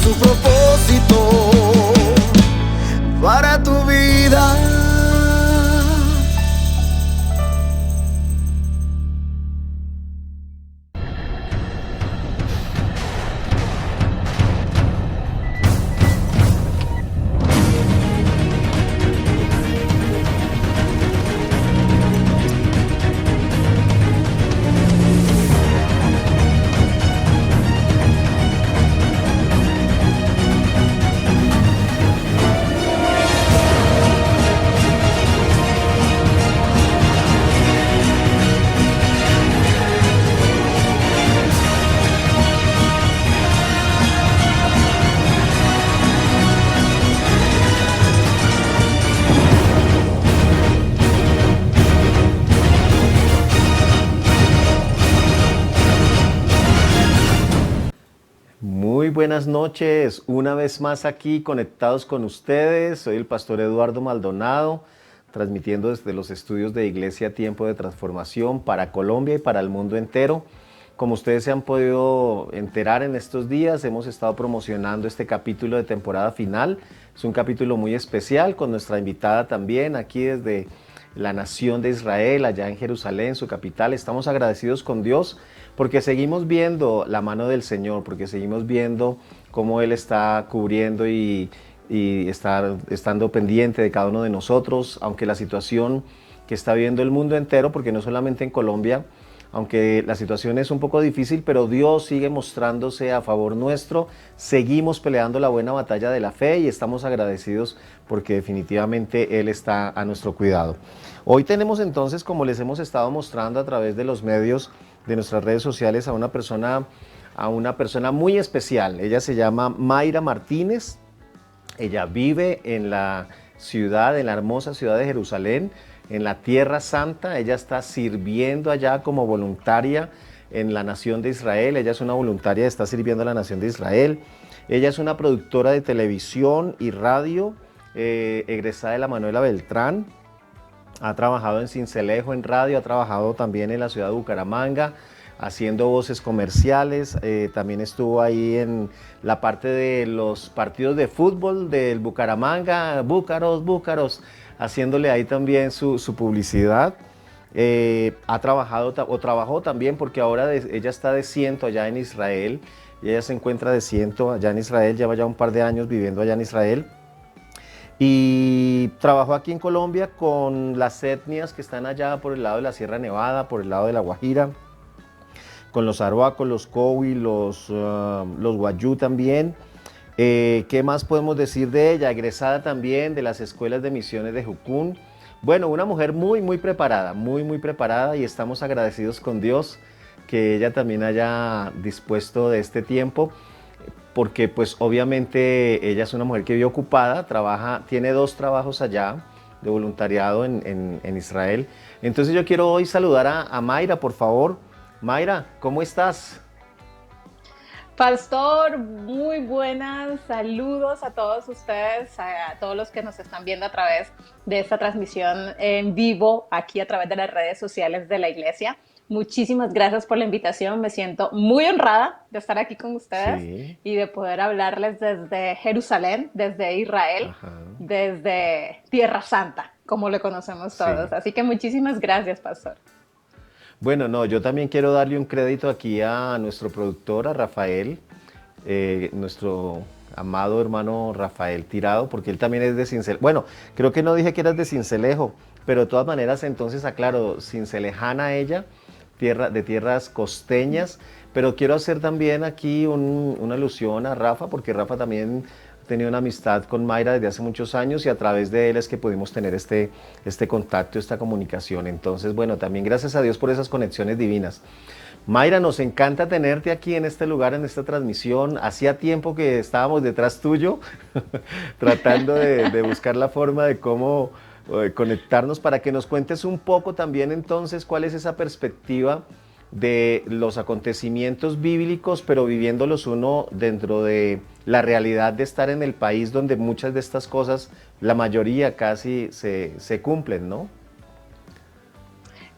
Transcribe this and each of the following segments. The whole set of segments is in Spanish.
su propósito para tu vida. Muy buenas noches, una vez más aquí conectados con ustedes. Soy el pastor Eduardo Maldonado, transmitiendo desde los estudios de Iglesia Tiempo de Transformación para Colombia y para el mundo entero. Como ustedes se han podido enterar en estos días, hemos estado promocionando este capítulo de temporada final. Es un capítulo muy especial con nuestra invitada también aquí desde la nación de Israel, allá en Jerusalén, su capital. Estamos agradecidos con Dios porque seguimos viendo la mano del Señor, porque seguimos viendo cómo Él está cubriendo y estando pendiente de cada uno de nosotros, aunque la situación que está viviendo el mundo entero, porque no solamente en Colombia, aunque la situación es un poco difícil, pero Dios sigue mostrándose a favor nuestro. Seguimos peleando la buena batalla de la fe y estamos agradecidos porque definitivamente Él está a nuestro cuidado. Hoy tenemos entonces, como les hemos estado mostrando a través de los medios de nuestras redes sociales, a una persona muy especial. Ella se llama Mayra Martínez. Ella vive en la hermosa ciudad de Jerusalén, en la Tierra Santa. Ella está sirviendo allá como voluntaria en la nación de Israel. Ella es una voluntaria, está sirviendo a la nación de Israel. Ella es una productora de televisión y radio, egresada de la Manuela Beltrán. Ha trabajado en Sincelejo en radio, ha trabajado también en la ciudad de Bucaramanga, haciendo voces comerciales. También estuvo ahí en la parte de los partidos de fútbol del Bucaramanga, Búcaros, haciéndole ahí también su publicidad. Trabajó también porque ahora ella está de ciento allá en Israel, y ella se encuentra de ciento allá en Israel, lleva ya un par de años viviendo allá en Israel. Y trabajó aquí en Colombia con las etnias que están allá por el lado de la Sierra Nevada, por el lado de La Guajira, con los arhuacos, los cowi, los wayuu también. ¿Qué más podemos decir de ella? Egresada también de las escuelas de misiones de Jucún. Bueno, una mujer muy preparada, muy preparada, y estamos agradecidos con Dios que ella también haya dispuesto de este tiempo, porque pues obviamente ella es una mujer que vive ocupada, tiene 2 trabajos allá de voluntariado en Israel. Entonces yo quiero hoy saludar a Mayra, por favor. Mayra, ¿cómo estás? Pastor, muy buenas, saludos a todos ustedes, a todos los que nos están viendo a través de esta transmisión en vivo, aquí a través de las redes sociales de la iglesia. Muchísimas gracias por la invitación, me siento muy honrada de estar aquí con ustedes Sí. y de poder hablarles desde Jerusalén, desde Israel, Ajá. desde Tierra Santa, como le conocemos todos. Sí. Así que muchísimas gracias, Pastor. Bueno, no, yo también quiero darle un crédito aquí a nuestro productor, a Rafael, nuestro amado hermano Rafael Tirado, porque él también es de Sincelejo. Bueno, creo que no dije que eras de Sincelejo, pero de todas maneras entonces aclaro, cincelejana ella, de tierras costeñas, pero quiero hacer también aquí una alusión a Rafa, porque Rafa también tenido una amistad con Mayra desde hace muchos años, y a través de él es que pudimos tener este contacto, esta comunicación. Entonces, bueno, también gracias a Dios por esas conexiones divinas. Mayra, nos encanta tenerte aquí en este lugar, en esta transmisión. Hacía tiempo que estábamos detrás tuyo, tratando de buscar la forma de cómo conectarnos, para que nos cuentes un poco también entonces cuál es esa perspectiva de los acontecimientos bíblicos, pero viviéndolos uno dentro de la realidad de estar en el país donde muchas de estas cosas, la mayoría casi se cumplen, ¿no?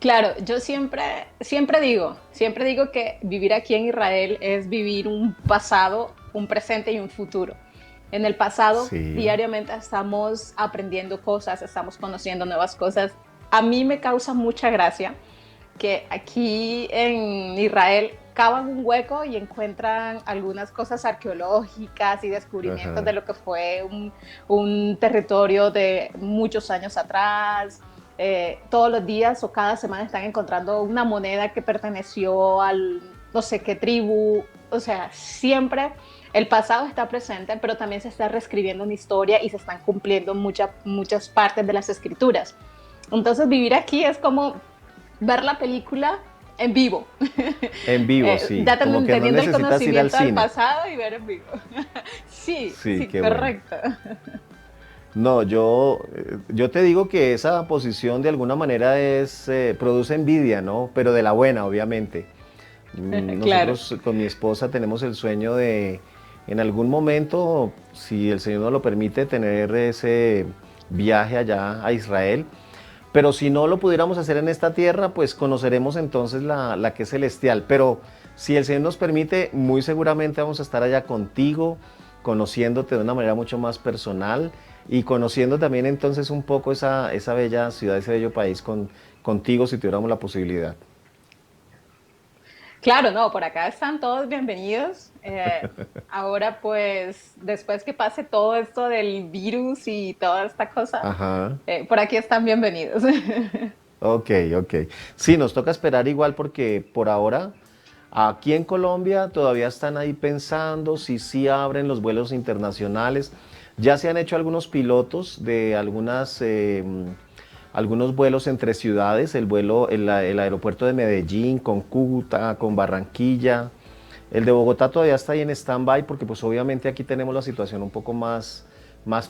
Claro, yo siempre digo que vivir aquí en Israel es vivir un pasado, un presente y un futuro. En el pasado, Sí, diariamente estamos aprendiendo cosas, estamos conociendo nuevas cosas. A mí me causa mucha gracia que aquí en Israel cavan un hueco y encuentran algunas cosas arqueológicas y descubrimientos de ajá. lo que fue un territorio de muchos años atrás. Todos los días o cada semana están encontrando una moneda que perteneció al no sé qué tribu. O sea, siempre el pasado está presente, pero también se está reescribiendo una historia y se están cumpliendo muchas partes de las escrituras. Entonces vivir aquí es como ver la película en vivo, En vivo, sí, ya como que no teniendo el necesitas ir al conocimiento del cine. pasado y ver en vivo. Sí, Sí, sí, qué bueno. correcto. No, yo te digo que esa posición de alguna manera produce envidia, ¿no? Pero de la buena, obviamente. Claro. Nosotros con mi esposa tenemos el sueño de, en algún momento, si el Señor nos lo permite, tener ese viaje allá a Israel. Pero si no lo pudiéramos hacer en esta tierra, pues conoceremos entonces la que es celestial. Pero si el Señor nos permite, muy seguramente vamos a estar allá contigo, conociéndote de una manera mucho más personal y conociendo también entonces un poco esa bella ciudad, ese bello país contigo si tuviéramos la posibilidad. Claro, no, por acá están todos bienvenidos. Ahora, pues, después que pase todo esto del virus y toda esta cosa, Ajá. por aquí están bienvenidos. Ok, ok. Sí, nos toca esperar igual porque por ahora aquí en Colombia todavía están ahí pensando si sí abren los vuelos internacionales. Ya se han hecho algunos pilotos de algunos vuelos entre ciudades, el aeropuerto de Medellín con Cúcuta, con Barranquilla. El de Bogotá todavía está ahí en stand-by porque pues obviamente aquí tenemos la situación un poco más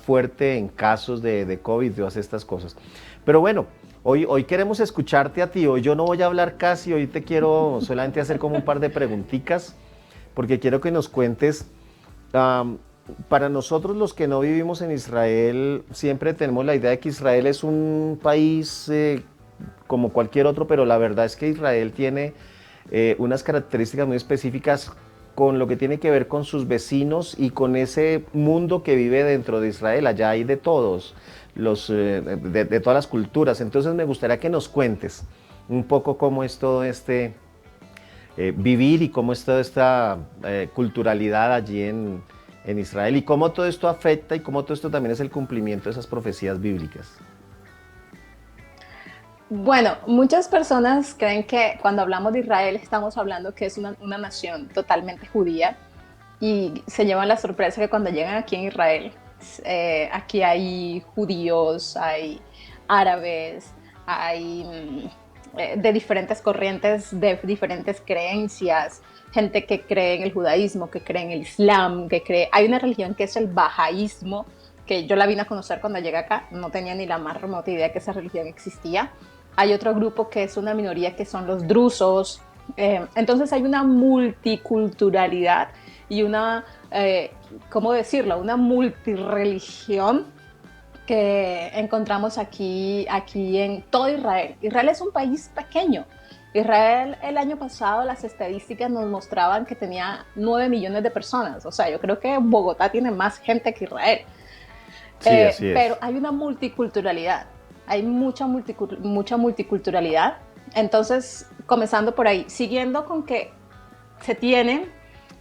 fuerte en casos de COVID y todas estas cosas. Pero bueno, hoy queremos escucharte a ti. Hoy yo no voy a hablar casi, hoy te quiero solamente hacer como un par de preguntitas porque quiero que nos cuentes. um, para nosotros los que no vivimos en Israel, siempre tenemos la idea de que Israel es un país como cualquier otro, pero la verdad es que Israel tiene unas características muy específicas con lo que tiene que ver con sus vecinos y con ese mundo que vive dentro de Israel. Allá hay de todos, de todas las culturas. Entonces me gustaría que nos cuentes un poco cómo es todo este vivir y cómo es toda esta culturalidad allí en Israel y cómo todo esto afecta y cómo todo esto también es el cumplimiento de esas profecías bíblicas. Bueno, muchas personas creen que cuando hablamos de Israel estamos hablando que es una nación totalmente judía y se llevan la sorpresa que cuando llegan aquí en Israel, aquí hay judíos, hay árabes, hay de diferentes corrientes, de diferentes creencias, gente que cree en el judaísmo, que cree en el islam, hay una religión que es el bahaísmo, que yo la vine a conocer cuando llegué acá, no tenía ni la más remota idea que esa religión existía. Hay otro grupo que es una minoría que son los drusos. Entonces hay una multiculturalidad y ¿cómo decirlo? Una multireligión que encontramos aquí en todo Israel. Israel es un país pequeño. Israel el año pasado las estadísticas nos mostraban que tenía 9 millones de personas. O sea, yo creo que Bogotá tiene más gente que Israel. Sí, así Pero es. hay una multiculturalidad, hay mucha multiculturalidad. Entonces, comenzando por ahí, siguiendo con que se tiene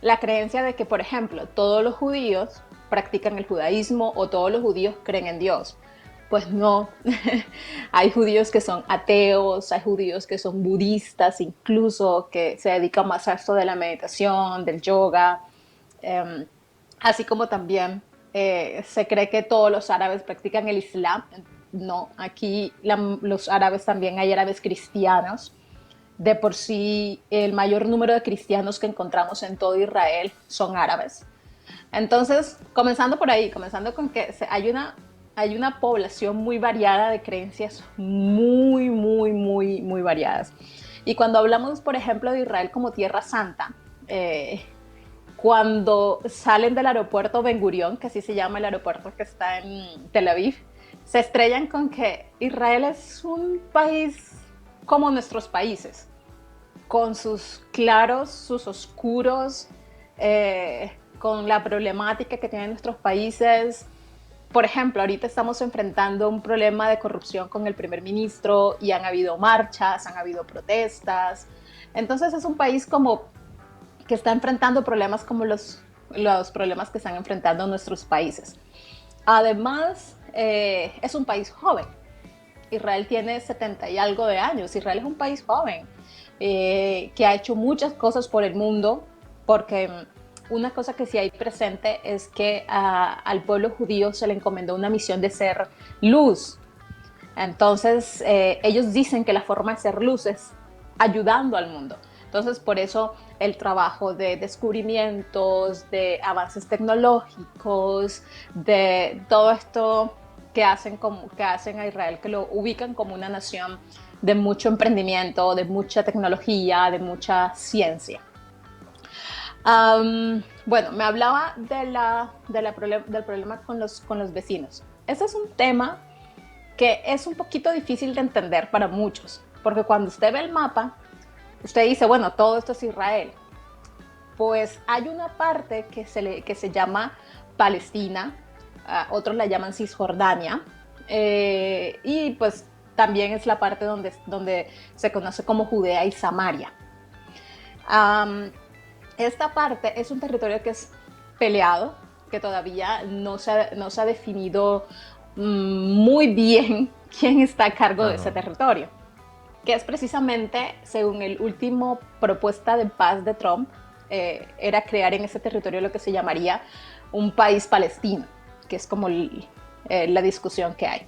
la creencia de que, por ejemplo, todos los judíos practican el judaísmo o todos los judíos creen en Dios. Pues no, hay judíos que son ateos, hay judíos que son budistas, incluso que se dedican más a esto de la meditación, del yoga, eh, así como también se cree que todos los árabes practican el Islam. No, aquí los árabes también hay árabes cristianos. De por sí, el mayor número de cristianos que encontramos en todo Israel son árabes. Entonces, comenzando por ahí, comenzando con que hay una población muy variada de creencias muy variadas. Y cuando hablamos, por ejemplo, de Israel como Tierra Santa, cuando salen del aeropuerto Ben Gurión, que así se llama el aeropuerto que está en Tel Aviv, se estrellan con que Israel es un país como nuestros países, con sus claros, sus oscuros, con la problemática que tienen nuestros países. Por ejemplo, ahorita estamos enfrentando un problema de corrupción con el primer ministro y han habido marchas, han habido protestas. Entonces es un país como que está enfrentando problemas como los problemas que están enfrentando nuestros países. Además, es un país joven. Israel tiene 70 y algo de años. Israel es un país joven que ha hecho muchas cosas por el mundo, porque una cosa que sí hay presente es que al pueblo judío se le encomendó una misión de ser luz. Entonces, ellos dicen que la forma de ser luz es ayudando al mundo. Entonces, por eso el trabajo de descubrimientos, de avances tecnológicos, de todo esto que hacen a Israel, que lo ubican como una nación de mucho emprendimiento, de mucha tecnología, de mucha ciencia. Bueno, me hablaba del problema con los vecinos. Ese es un tema que es un poquito difícil de entender para muchos, porque cuando usted ve el mapa, usted dice, bueno, todo esto es Israel. Pues hay una parte que se llama Palestina, otros la llaman Cisjordania, y pues también es la parte donde se conoce como Judea y Samaria. Esta parte es un territorio que es peleado, que todavía no se ha definido muy bien quién está a cargo de ese territorio, que es precisamente, según el último propuesta de paz de Trump, era crear en ese territorio lo que se llamaría un país palestino, que es como la discusión que hay.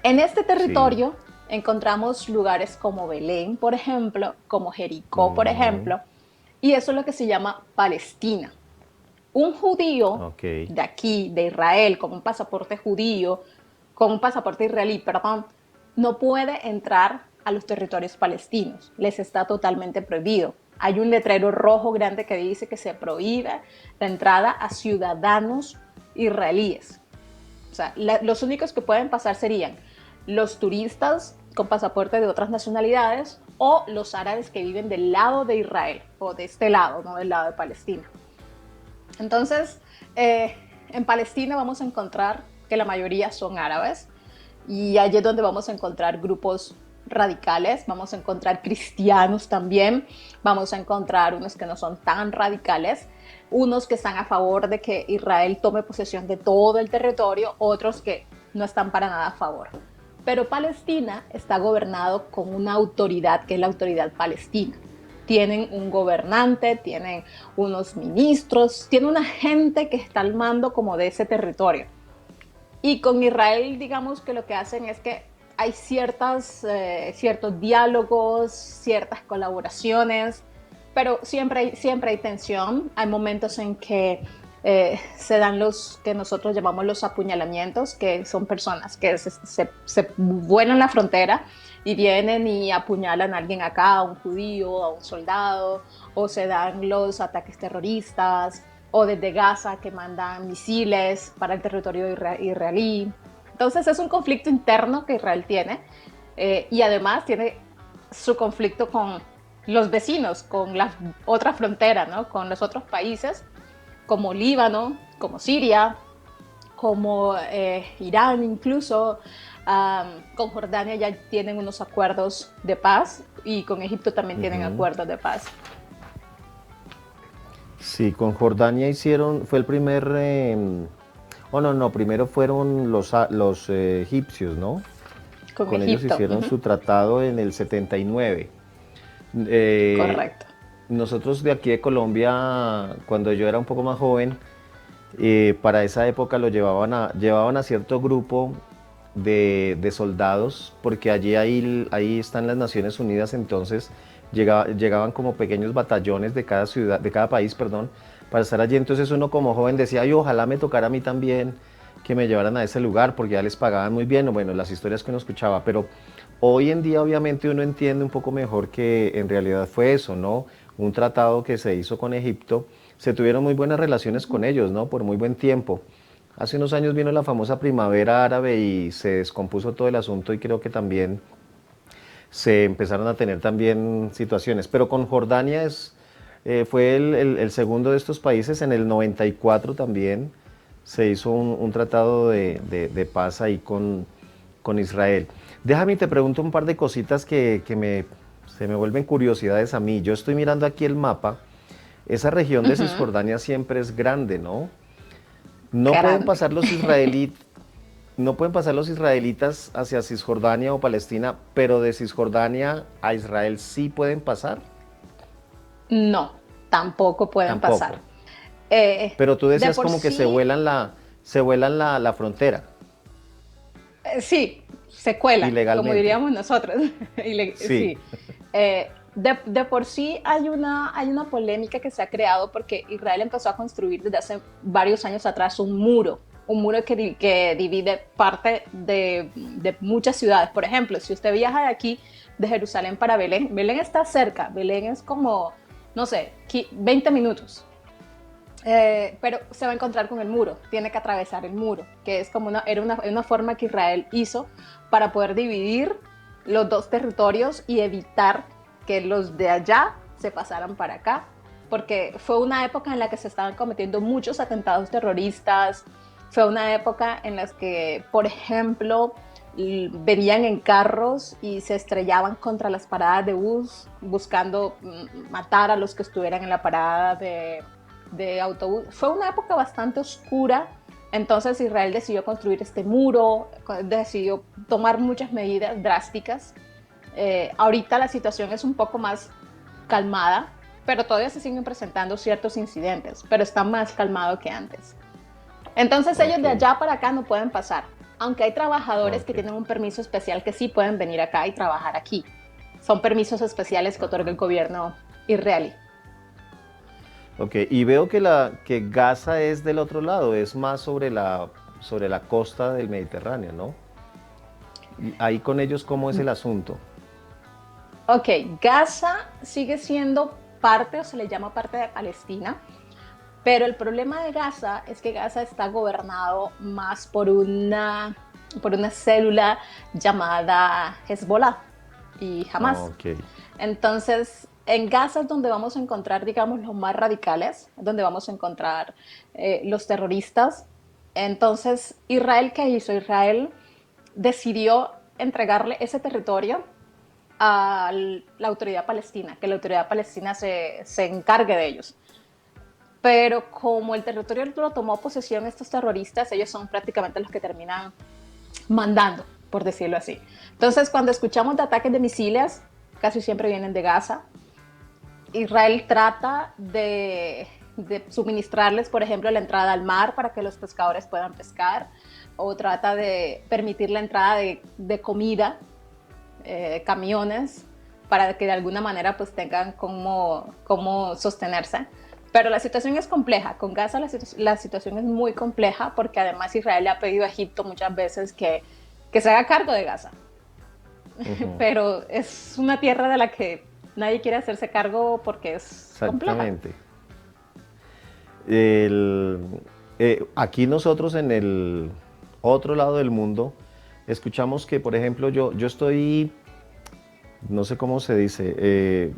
En este territorio encontramos lugares como Belén, por ejemplo, como Jericó, por ejemplo, y eso es lo que se llama Palestina. Un judío de aquí, de Israel, con un pasaporte judío, con un pasaporte israelí, perdón, no puede entrar a los territorios palestinos. Les está totalmente prohibido. Hay un letrero rojo grande que dice que se prohíbe la entrada a ciudadanos israelíes. O sea, los únicos que pueden pasar serían los turistas con pasaporte de otras nacionalidades o los árabes que viven del lado de Israel o de este lado, no del lado de Palestina. Entonces, en Palestina vamos a encontrar que la mayoría son árabes y allí es donde vamos a encontrar grupos radicales, vamos a encontrar cristianos también, vamos a encontrar unos que no son tan radicales, unos que están a favor de que Israel tome posesión de todo el territorio, otros que no están para nada a favor. Pero Palestina está gobernado con una autoridad que es la autoridad palestina. Tienen un gobernante, tienen unos ministros, tienen una gente que está al mando como de ese territorio. Y con Israel, digamos que lo que hacen es que hay ciertos diálogos, ciertas colaboraciones, pero siempre hay tensión. Hay momentos en que se dan los que nosotros llamamos los apuñalamientos, que son personas que se vuelan la frontera y vienen y apuñalan a alguien acá, a un judío, a un soldado, o se dan los ataques terroristas, o desde Gaza que mandan misiles para el territorio israelí. Entonces es un conflicto interno que Israel tiene y además tiene su conflicto con los vecinos, con la otra frontera, ¿no? Con los otros países como Líbano, como Siria, como Irán incluso. Con Jordania ya tienen unos acuerdos de paz y con Egipto también tienen acuerdos de paz. Sí, con Jordania fue el primer, primero fueron los egipcios, ¿no? Con ellos hicieron su tratado en el 79. Correcto. Nosotros de aquí de Colombia, cuando yo era un poco más joven, para esa época lo llevaban a cierto grupo de soldados, porque ahí están las Naciones Unidas, entonces llegaban como pequeños batallones de cada país, para estar allí. Entonces uno como joven decía, ay, ojalá me tocara a mí también que me llevaran a ese lugar, porque ya les pagaban muy bien, o bueno, las historias que uno escuchaba, pero hoy en día obviamente uno entiende un poco mejor que en realidad fue eso, ¿no? Un tratado que se hizo con Egipto, se tuvieron muy buenas relaciones con ellos, ¿no? Por muy buen tiempo. Hace unos años vino la famosa primavera árabe y se descompuso todo el asunto, y creo que también se empezaron a tener también situaciones. Pero con Jordania fue el segundo de estos países. En el 94 también se hizo un tratado de paz ahí con Israel. Déjame, te pregunto un par de cositas se me vuelven curiosidades a mí. Yo estoy mirando aquí el mapa. Esa región de Ujú. Cisjordania siempre es grande, ¿no? No pueden Grande. pasar los israelitas, no pueden pasar los israelitas hacia Cisjordania o Palestina, pero de Cisjordania a Israel sí pueden pasar. No, tampoco pueden pasar. Tampoco. Pero tú De decías por como que sí, se vuelan la frontera sí, se cuelan, como ilegalmente. diríamos nosotros. Sí. Sí. De por sí hay una polémica que se ha creado porque Israel empezó a construir desde hace varios años atrás un muro que divide parte de muchas ciudades. Por ejemplo, si usted viaja de aquí, de Jerusalén para Belén, Belén está cerca, Belén es como, no sé, 20 minutos. Pero se va a encontrar con el muro, tiene que atravesar el muro, que es como una forma que Israel hizo para poder dividir los dos territorios y evitar que los de allá se pasaran para acá, porque fue una época en la que se estaban cometiendo muchos atentados terroristas, fue una época en la que, por ejemplo, venían en carros y se estrellaban contra las paradas de bus buscando matar a los que estuvieran en la parada de autobús. Fue una época bastante oscura, entonces Israel decidió construir este muro, decidió tomar muchas medidas drásticas. Ahorita la situación es un poco más calmada, pero todavía se siguen presentando ciertos incidentes, pero está más calmado que antes. Entonces ellos Ok, de allá para acá no pueden pasar, aunque hay trabajadores que ok, tienen un permiso especial que sí pueden venir acá y trabajar aquí. Son permisos especiales que otorga el gobierno israelí. ok. Y veo que Gaza es del otro lado, es más sobre la costa del Mediterráneo, ¿no? Y ahí con ellos, ¿cómo es el asunto? Ok, Gaza sigue siendo parte o se le llama parte de Palestina, pero el problema de Gaza es que Gaza está gobernado más por una célula llamada Hezbollah y Hamas. Ok, Entonces, en Gaza es donde vamos a encontrar, digamos, los más radicales, donde vamos a encontrar los terroristas. Entonces, Israel, ¿qué hizo? Israel decidió entregarle ese territorio a la autoridad palestina, que la autoridad palestina se encargue de ellos. Pero como el territorio lo tomó posesión estos terroristas, ellos son prácticamente los que terminan mandando, por decirlo así. Entonces, cuando escuchamos de ataques de misiles, casi siempre vienen de Gaza. Israel trata de suministrarles, por ejemplo, la entrada al mar para que los pescadores puedan pescar, o trata de permitir la entrada de comida, camiones, para que de alguna manera pues tengan cómo sostenerse. Pero la situación es compleja. Con Gaza la situación es muy compleja porque además Israel le ha pedido a Egipto muchas veces que se haga cargo de Gaza. ujú, Pero es una tierra de la que nadie quiere hacerse cargo porque es compleja. exactamente. El- Aquí nosotros en el otro lado del mundo escuchamos que, por ejemplo, yo estoy, no sé cómo se dice,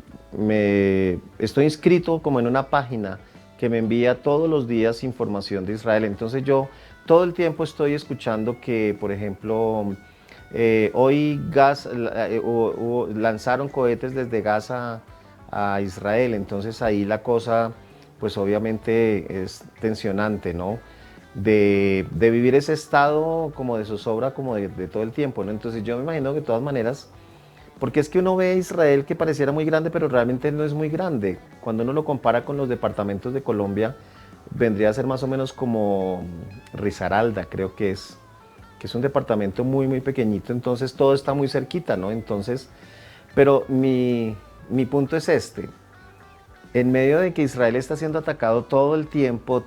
estoy inscrito como en una página que me envía todos los días información de Israel. Entonces yo todo el tiempo estoy escuchando que, por ejemplo, hoy lanzaron cohetes desde Gaza a Israel. Entonces ahí la cosa, pues obviamente es tensionante, ¿no? De vivir ese estado como de zozobra, como de todo el tiempo, ¿no? Entonces yo me imagino que de todas maneras, porque es que uno ve a Israel que pareciera muy grande, pero realmente no es muy grande. Cuando uno lo compara con los departamentos de Colombia, vendría a ser más o menos como Risaralda, creo que es un departamento muy, muy pequeñito, entonces todo está muy cerquita, ¿no? Entonces, pero mi punto es este. En medio de que Israel está siendo atacado todo el tiempo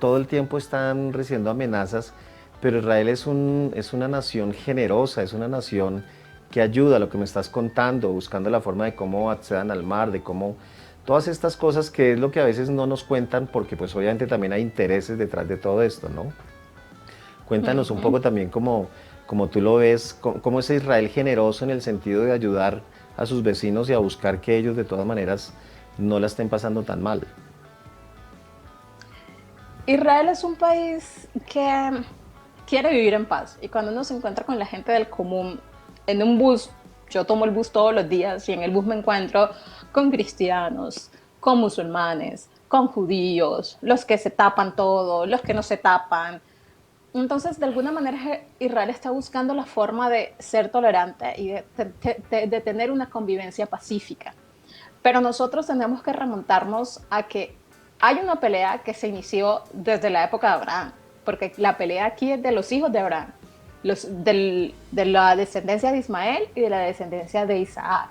están recibiendo amenazas, pero Israel es una nación generosa, es una nación que ayuda a lo que me estás contando, buscando la forma de cómo accedan al mar, de cómo todas estas cosas que es lo que a veces no nos cuentan porque pues obviamente también hay intereses detrás de todo esto, ¿no? Cuéntanos un Ujú. poco también cómo tú lo ves, cómo es Israel generoso en el sentido de ayudar a sus vecinos y a buscar que ellos de todas maneras no la estén pasando tan mal. Israel es un país que quiere vivir en paz y cuando uno se encuentra con la gente del común en un bus, yo tomo el bus todos los días y en el bus me encuentro con cristianos, con musulmanes, con judíos, los que se tapan todo, los que no se tapan. Entonces, de alguna manera, Israel está buscando la forma de ser tolerante y de tener una convivencia pacífica. Pero nosotros tenemos que remontarnos a que hay una pelea que se inició desde la época de Abraham, porque la pelea aquí es de los hijos de Abraham, de la descendencia de Ismael y de la descendencia de Isaac.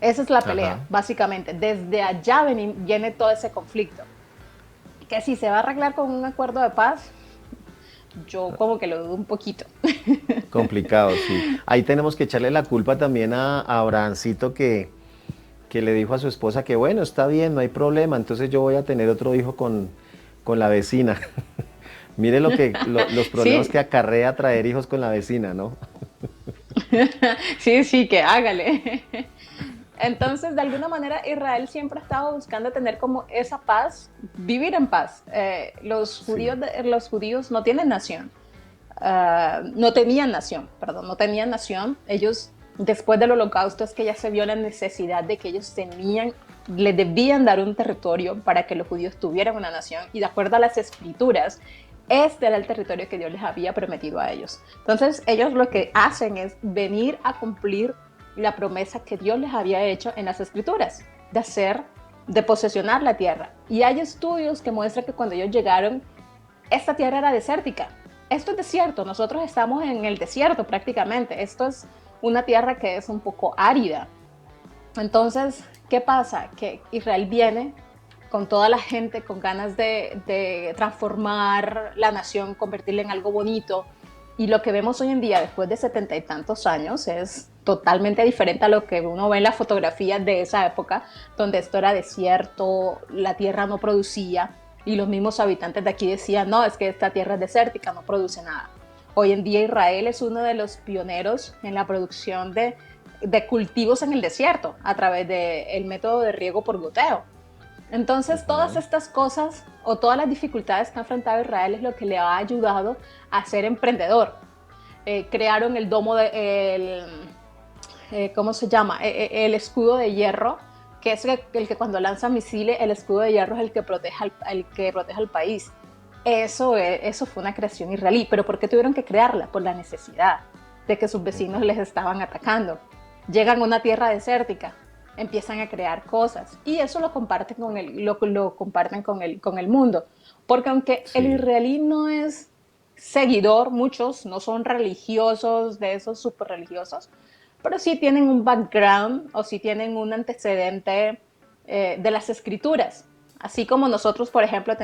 Esa es la pelea, Ajá. básicamente. Desde allá viene todo ese conflicto. Que si se va a arreglar con un acuerdo de paz, yo como que lo dudo un poquito. Complicado, sí. Ahí tenemos que echarle la culpa también a Abrahancito que le dijo a su esposa que bueno, está bien, no hay problema, entonces yo voy a tener otro hijo con la vecina. Mire los problemas Sí, que acarrea traer hijos con la vecina, ¿no? sí, sí, que hágale. Entonces, de alguna manera, Israel siempre ha estado buscando tener como esa paz, vivir en paz. Sí. Los judíos no tienen nación. No tenían nación, perdón, no tenían nación. Ellos, después del holocausto, es que ya se vio la necesidad de que ellos le debían dar un territorio para que los judíos tuvieran una nación y de acuerdo a las escrituras, este era el territorio que Dios les había prometido a ellos. Entonces ellos lo que hacen es venir a cumplir la promesa que Dios les había hecho en las escrituras, de posesionar la tierra. Y hay estudios que muestran que cuando ellos llegaron, esta tierra era desértica. Esto es desierto, nosotros estamos en el desierto prácticamente. Esto es una tierra que es un poco árida. Entonces, ¿qué pasa? Que Israel viene con toda la gente, con ganas de transformar la nación, convertirla en algo bonito. Y lo que vemos hoy en día, después de 70 y tantos años, es totalmente diferente a lo que uno ve en las fotografías de esa época, donde esto era desierto, la tierra no producía, y los mismos habitantes de aquí decían, no, es que esta tierra es desértica, no produce nada. Hoy en día Israel es uno de los pioneros en la producción de cultivos en el desierto, a través del método de riego por goteo. Entonces, todas Ujú. estas cosas o todas las dificultades que ha enfrentado Israel es lo que le ha ayudado a ser emprendedor. Crearon el domo, ¿cómo se llama? El escudo de hierro, que es el que cuando lanza misiles, el escudo de hierro es el que protege al país. Eso fue una creación israelí. ¿Pero por qué tuvieron que crearla? Por la necesidad de que sus vecinos les estaban atacando. Llegan a una tierra desértica, empiezan a crear cosas y eso lo comparten lo comparten con el mundo. Porque aunque el Sí. israelí no es seguidor, muchos no son religiosos, de esos súper religiosos, pero sí tienen un background o sí tienen un antecedente de las escrituras. Así como nosotros, por ejemplo,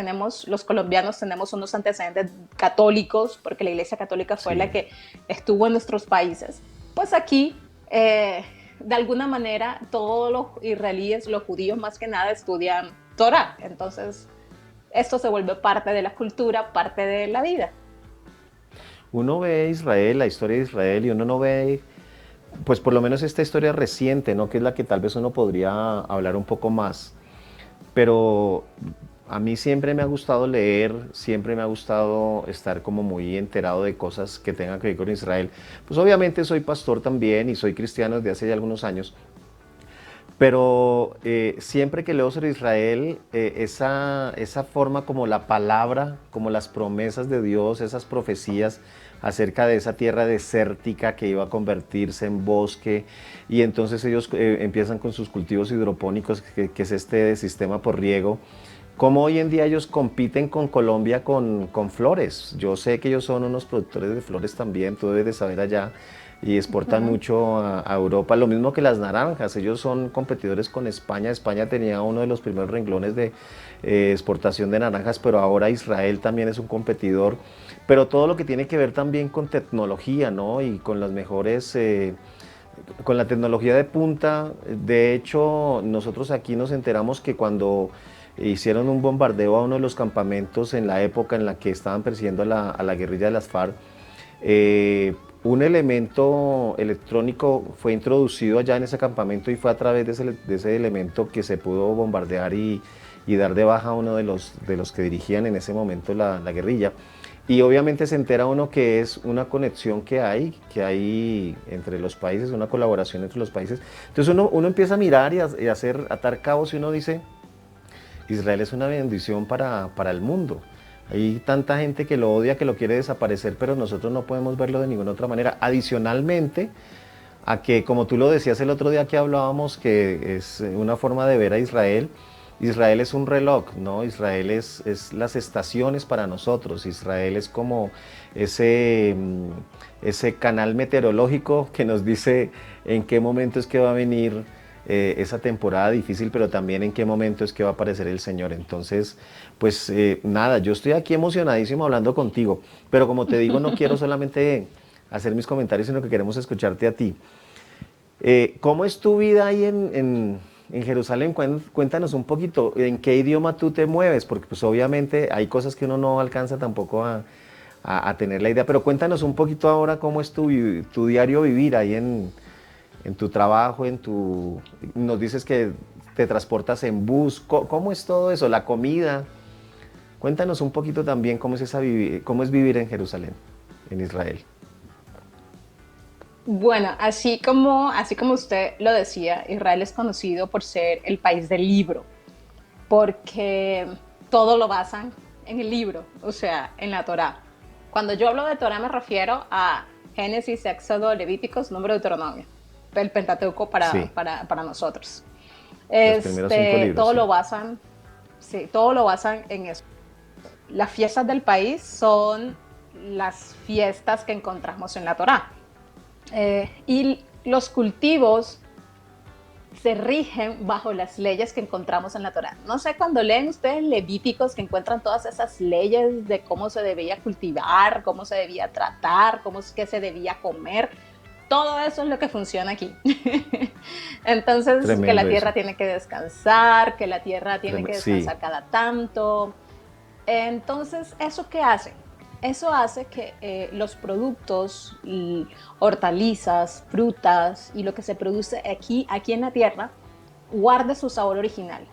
los colombianos tenemos unos antecedentes católicos, porque la Iglesia Católica fue la Sí. que estuvo en nuestros países, pues aquí de alguna manera todos los israelíes, los judíos más que nada, estudian Torah. Entonces, esto se vuelve parte de la cultura, parte de la vida. Uno ve Israel, la historia de Israel, y uno no ve, pues por lo menos esta historia reciente, ¿no? Que es la que tal vez uno podría hablar un poco más. Pero a mí siempre me ha gustado leer, siempre me ha gustado estar como muy enterado de cosas que tengan que ver con Israel. Pues obviamente soy pastor también y soy cristiano desde hace ya algunos años, pero siempre que leo sobre Israel, esa forma como la palabra, como las promesas de Dios, esas profecías acerca de esa tierra desértica que iba a convertirse en bosque y entonces ellos empiezan con sus cultivos hidropónicos, que es este sistema por riego. Cómo hoy en día ellos compiten con Colombia con flores. Yo sé que ellos son unos productores de flores también, tú debes de saber allá, y exportan Ujú. mucho a Europa. Lo mismo que las naranjas, ellos son competidores con España. España tenía uno de los primeros renglones de exportación de naranjas, pero ahora Israel también es un competidor. Pero todo lo que tiene que ver también con tecnología, ¿no? Y con las mejores... con la tecnología de punta. De hecho, nosotros aquí nos enteramos que cuando hicieron un bombardeo a uno de los campamentos en la época en la que estaban persiguiendo a la guerrilla de las FARC, un elemento electrónico fue introducido allá en ese campamento y fue a través de ese elemento que se pudo bombardear y dar de baja a uno de los que dirigían en ese momento la guerrilla. Y obviamente se entera uno que es una conexión que hay entre los países, una colaboración entre los países. Entonces uno empieza a mirar y atar cabos y uno dice, Israel es una bendición para el mundo. Hay tanta gente que lo odia, que lo quiere desaparecer, pero nosotros no podemos verlo de ninguna otra manera. Adicionalmente a que, como tú lo decías el otro día que hablábamos, que es una forma de ver a Israel, Israel es un reloj, ¿no? Israel es las estaciones para nosotros. Israel es como ese canal meteorológico que nos dice en qué momento es que va a venir esa temporada difícil, pero también en qué momento es que va a aparecer el Señor. Entonces, pues nada, yo estoy aquí emocionadísimo hablando contigo, pero como te digo, no quiero solamente hacer mis comentarios, sino que queremos escucharte a ti. ¿Cómo es tu vida ahí en Jerusalén? Cuéntanos un poquito, ¿en qué idioma tú te mueves? Porque pues obviamente hay cosas que uno no alcanza tampoco a tener la idea, pero cuéntanos un poquito ahora cómo es tu diario vivir ahí en tu trabajo, nos dices que te transportas en bus, ¿cómo es todo eso? La comida. Cuéntanos un poquito también cómo es vivir en Jerusalén, en Israel. Bueno, así como usted lo decía, Israel es conocido por ser el país del libro, porque todo lo basan en el libro, o sea, en la Torá. Cuando yo hablo de Torá me refiero a Génesis, Éxodo, Levíticos, Número, Deuteronomio, el Pentateuco Sí, para nosotros. los primeros 5 libros, Todo sí. lo basan, sí, todo lo basan en eso. Las fiestas del país son las fiestas que encontramos en la Torá. Y los cultivos se rigen bajo las leyes que encontramos en la Torá. No sé, cuando leen ustedes Levíticos, que encuentran todas esas leyes de cómo se debía cultivar, cómo se debía tratar, cómo es que se debía comer, todo eso es lo que funciona aquí. Entonces, que la Tremendo tierra eso. tiene que descansar, que la tierra tiene que Sí, descansar cada tanto. Entonces, ¿eso qué hace? Eso hace que los productos, y hortalizas, frutas y lo que se produce aquí en la tierra guarde su sabor original.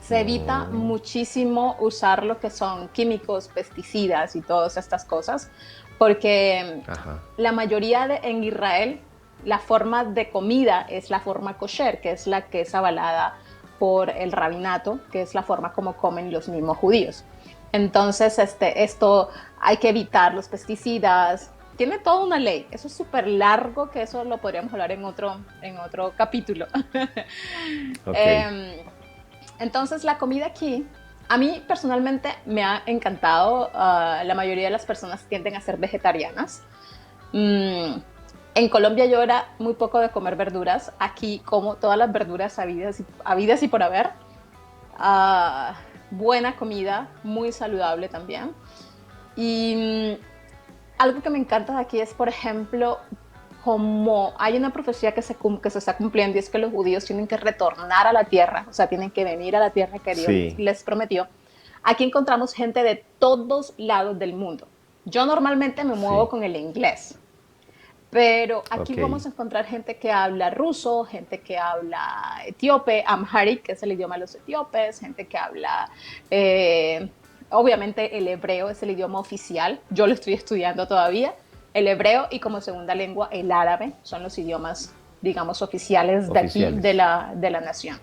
Se evita muchísimo usar lo que son químicos, pesticidas y todas estas cosas, porque ajá. la mayoría en Israel, la forma de comida es la forma kosher, que es la que es avalada por el rabinato, que es la forma como comen los mismos judíos. Entonces, esto hay que evitar los pesticidas. Tiene toda una ley. Eso es súper largo, que eso lo podríamos hablar en otro capítulo. Ok. eh, entonces, la comida aquí, a mí personalmente me ha encantado. La mayoría de las personas tienden a ser vegetarianas. Mm, en Colombia yo era muy poco de comer verduras. Aquí como todas las verduras habidas y por haber. Uh, Buena comida, muy saludable también. Y algo que me encanta de aquí es, por ejemplo, como hay una profecía que se está cumpliendo y es que los judíos tienen que retornar a la tierra, o sea, tienen que venir a la tierra que Dios Sí, les prometió. Aquí encontramos gente de todos lados del mundo. Yo normalmente me muevo sí. con el inglés, pero aquí Ok. vamos a encontrar gente que habla ruso, gente que habla etíope, amharic, que es el idioma de los etíopes, gente que habla, eh, obviamente el hebreo es el idioma oficial, yo lo estoy estudiando todavía, el hebreo y como segunda lengua el árabe son los idiomas, digamos, oficiales de aquí, Oficiales. de la nación.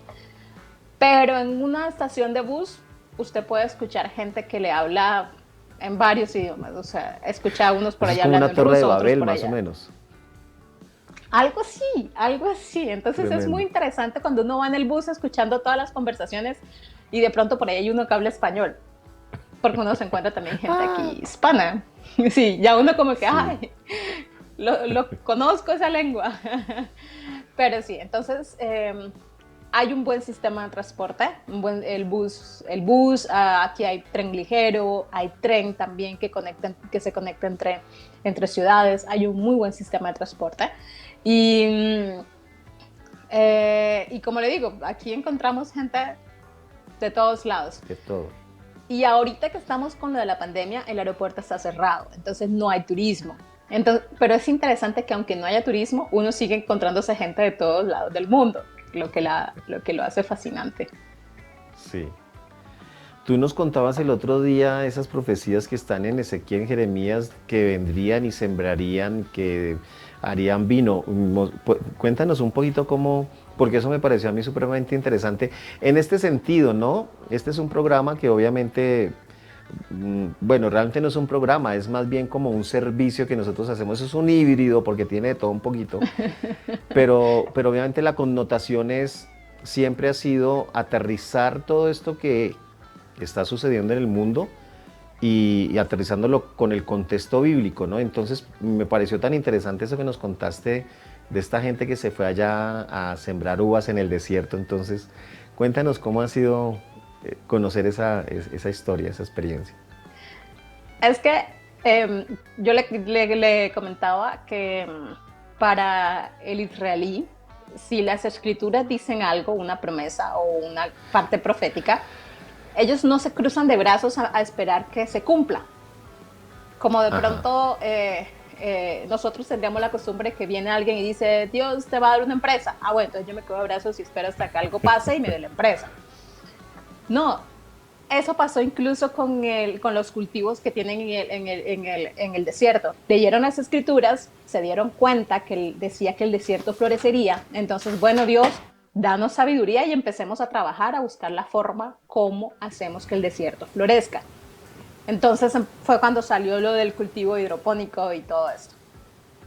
Pero en una estación de bus, usted puede escuchar gente que le habla en varios idiomas, o sea, escucha a unos por Eso es allá como hablando una en torre de ruso, otros Babel, por más o allá. menos. Algo así, algo así. Entonces es muy Tremendo. interesante cuando uno va en el bus escuchando todas las conversaciones y de pronto por ahí hay uno que habla español, porque uno se encuentra también gente Ah, aquí hispana. Sí, ya uno como que, sí. ay, lo conozco esa lengua. Pero sí, entonces hay un buen sistema de transporte, el bus, aquí hay tren ligero, hay tren también que se conecta entre ciudades, hay un muy buen sistema de transporte. Y, y como le digo, aquí encontramos gente de todos lados. De todo. Y ahorita que estamos con lo de la pandemia, el aeropuerto está cerrado, entonces no hay turismo. Entonces, pero es interesante que aunque no haya turismo, uno sigue encontrándose gente de todos lados del mundo, lo que lo hace fascinante. Sí. Tú nos contabas el otro día esas profecías que están en Ezequiel, en Jeremías, que vendrían y sembrarían, que harían vino. Cuéntanos un poquito cómo, porque eso me pareció a mí supremamente interesante. En este sentido, ¿no? Este es un programa que obviamente, bueno, realmente no es un programa, es más bien como un servicio que nosotros hacemos. Es un híbrido porque tiene de todo un poquito, pero obviamente la connotación es, siempre ha sido aterrizar todo esto que está sucediendo en el mundo y aterrizándolo con el contexto bíblico, ¿no? Entonces me pareció tan interesante eso que nos contaste de esta gente que se fue allá a sembrar uvas en el desierto. Entonces, cuéntanos cómo ha sido conocer esa historia, esa experiencia. Es que yo le comentaba que para el israelí, si las escrituras dicen algo, una promesa o una parte profética, ellos no se cruzan de brazos a esperar que se cumpla. Como de Ajá. pronto nosotros tendríamos la costumbre que viene alguien y dice, Dios te va a dar una empresa. Ah, bueno, entonces yo me quedo de brazos y espero hasta que algo pase y me dé la empresa. No, eso pasó incluso con los cultivos que tienen en el desierto. Leyeron las escrituras, se dieron cuenta que decía que el desierto florecería. Entonces, bueno, Dios, danos sabiduría y empecemos a trabajar, a buscar la forma cómo hacemos que el desierto florezca. Entonces fue cuando salió lo del cultivo hidropónico y todo esto.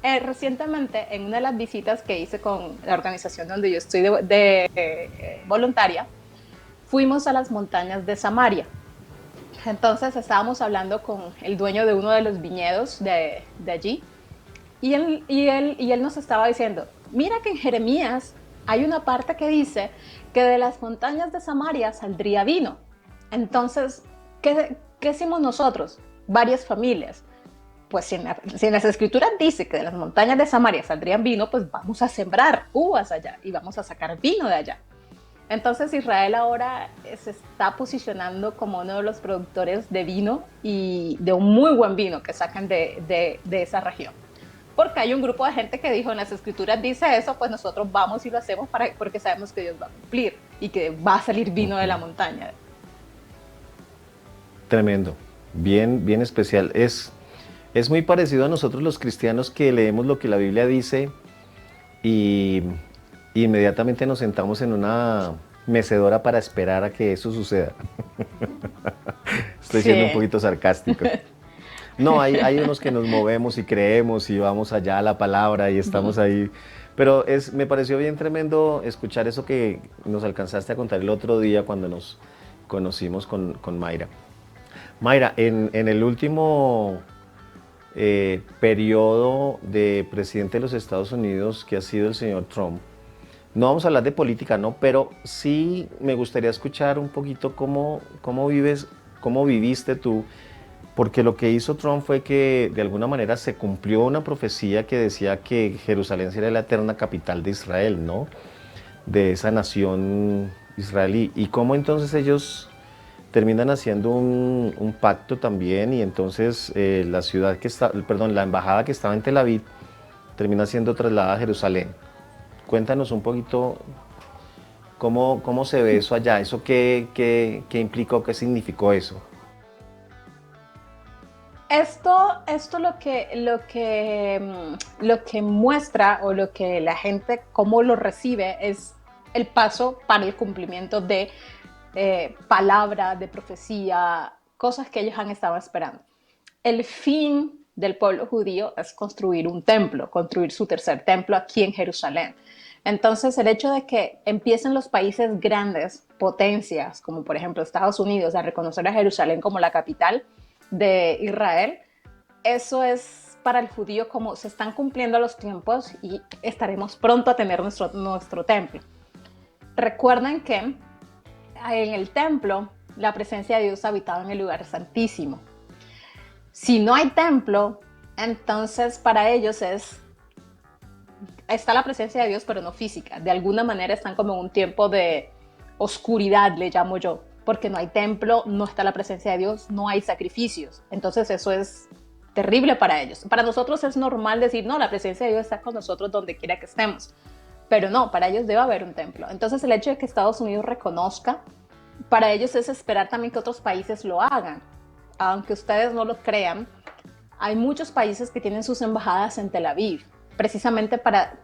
Recientemente, en una de las visitas que hice con la organización donde yo estoy de voluntaria, fuimos a las montañas de Samaria. Entonces estábamos hablando con el dueño de uno de los viñedos de allí y él nos estaba diciendo, mira que en Jeremías hay una parte que dice que de las montañas de Samaria saldría vino. Entonces, ¿qué hicimos nosotros? Varias familias. Pues si en las escrituras dice que de las montañas de Samaria saldrían vino, pues vamos a sembrar uvas allá y vamos a sacar vino de allá. Entonces Israel ahora se está posicionando como uno de los productores de vino y de un muy buen vino que sacan de esa región. Porque hay un grupo de gente que dijo, en las escrituras dice eso, pues nosotros vamos y lo hacemos porque sabemos que Dios va a cumplir y que va a salir vino de la montaña. Tremendo, bien, bien especial. Es muy parecido a nosotros los cristianos que leemos lo que la Biblia dice y inmediatamente nos sentamos en una mecedora para esperar a que eso suceda. Estoy siendo un Sí. poquito sarcástico. No, hay unos que nos movemos y creemos y vamos allá a la palabra y estamos ahí. Pero me pareció bien tremendo escuchar eso que nos alcanzaste a contar el otro día cuando nos conocimos con Mayra. Mayra, en el último periodo de presidente de los Estados Unidos, que ha sido el señor Trump, no vamos a hablar de política, ¿no? Pero sí me gustaría escuchar un poquito cómo viviste tú, porque lo que hizo Trump fue que de alguna manera se cumplió una profecía que decía que Jerusalén sería la eterna capital de Israel, ¿no? De esa nación israelí. Y cómo entonces ellos terminan haciendo un pacto también y entonces la embajada que estaba en Tel Aviv termina siendo trasladada a Jerusalén. Cuéntanos un poquito cómo se ve eso allá, eso qué implicó, qué significó eso. Esto lo que muestra o lo que la gente, cómo lo recibe, es el paso para el cumplimiento de palabra, de profecía, cosas que ellos han estado esperando. El fin del pueblo judío es construir un templo, construir su tercer templo aquí en Jerusalén. Entonces, el hecho de que empiecen los países grandes, potencias, como por ejemplo Estados Unidos, a reconocer a Jerusalén como la capital de Israel, eso es para el judío como se están cumpliendo los tiempos y estaremos pronto a tener nuestro templo. Recuerden que en el templo la presencia de Dios habitaba en el lugar santísimo. Si no hay templo, entonces para ellos está la presencia de Dios, pero no física. De alguna manera están como en un tiempo de oscuridad, le llamo yo, porque no hay templo, no está la presencia de Dios, no hay sacrificios. Entonces eso es terrible para ellos. Para nosotros es normal decir, no, la presencia de Dios está con nosotros donde quiera que estemos. Pero no, para ellos debe haber un templo. Entonces el hecho de que Estados Unidos reconozca, para ellos es esperar también que otros países lo hagan. Aunque ustedes no lo crean, hay muchos países que tienen sus embajadas en Tel Aviv, precisamente para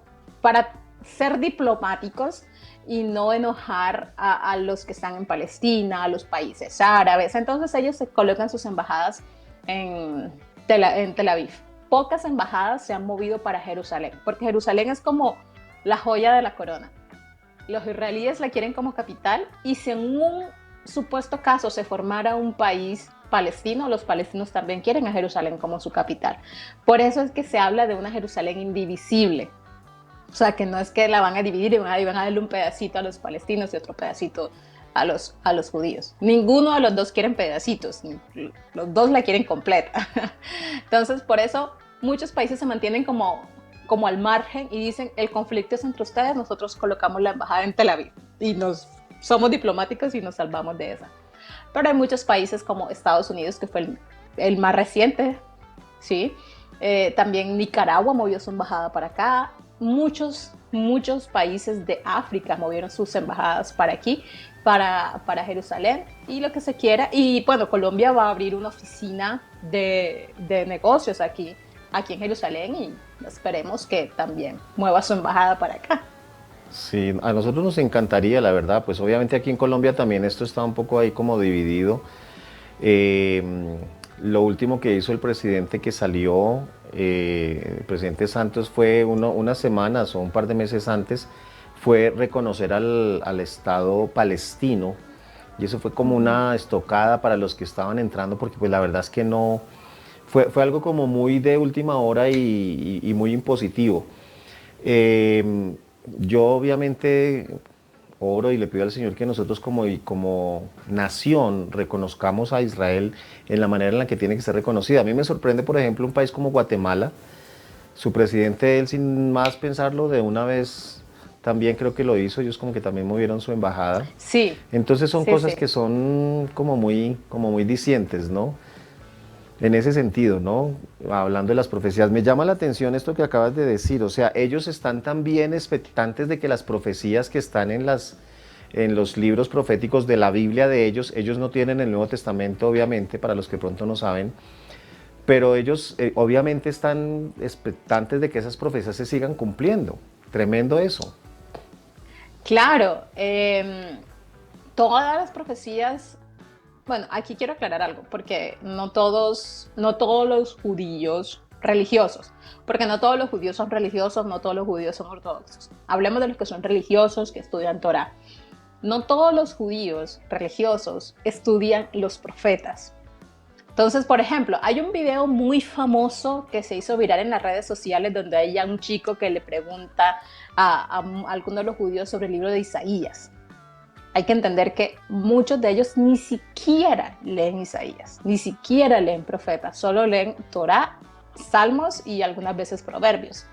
ser diplomáticos y no enojar a los que están en Palestina, a los países árabes. Entonces ellos se colocan sus embajadas en Tel Aviv. Pocas embajadas se han movido para Jerusalén, porque Jerusalén es como la joya de la corona. Los israelíes la quieren como capital y si en un supuesto caso se formara un país palestino, los palestinos también quieren a Jerusalén como su capital. Por eso es que se habla de una Jerusalén indivisible. O sea, que no es que la van a dividir y van a darle un pedacito a los palestinos y otro pedacito a los judíos. Ninguno de los dos quieren pedacitos, los dos la quieren completa. Entonces, por eso muchos países se mantienen como al margen y dicen, el conflicto es entre ustedes, nosotros colocamos la embajada en Tel Aviv y somos diplomáticos y nos salvamos de esa. Pero hay muchos países como Estados Unidos, que fue el más reciente, ¿sí? También Nicaragua movió su embajada para acá. Muchos países de África movieron sus embajadas para aquí, para Jerusalén y lo que se quiera. Y bueno, Colombia va a abrir una oficina de negocios aquí en Jerusalén y esperemos que también mueva su embajada para acá. Sí, a nosotros nos encantaría, la verdad, pues obviamente aquí en Colombia también esto está un poco ahí como dividido. Lo último que hizo el presidente que salió, el presidente Santos, fue unas semanas o un par de meses antes, fue reconocer al Estado palestino, y eso fue como una estocada para los que estaban entrando, porque pues la verdad es que no, fue algo como muy de última hora y muy impositivo. Yo obviamente oro y le pido al Señor que nosotros como nación reconozcamos a Israel en la manera en la que tiene que ser reconocida. A mí me sorprende, por ejemplo, un país como Guatemala. Su presidente, él sin más pensarlo, de una vez también creo que lo hizo. Ellos como que también movieron su embajada. Sí. Entonces son Sí, cosas sí. que son como muy dicientes, ¿no? En ese sentido, ¿no? Hablando de las profecías, me llama la atención esto que acabas de decir, o sea, ellos están también expectantes de que las profecías que están en los libros proféticos de la Biblia de ellos no tienen el Nuevo Testamento, obviamente, para los que pronto no saben, pero ellos obviamente están expectantes de que esas profecías se sigan cumpliendo. Tremendo eso. Claro, todas las profecías. Bueno, aquí quiero aclarar algo, porque no todos los judíos religiosos, porque no todos los judíos son religiosos, no todos los judíos son ortodoxos. Hablemos de los que son religiosos, que estudian Torah. No todos los judíos religiosos estudian los profetas. Entonces, por ejemplo, hay un video muy famoso que se hizo viral en las redes sociales donde hay un chico que le pregunta a alguno de los judíos sobre el libro de Isaías. Hay que entender que muchos de ellos ni siquiera leen Isaías, ni siquiera leen profetas, solo leen Torah, Salmos y algunas veces Proverbios.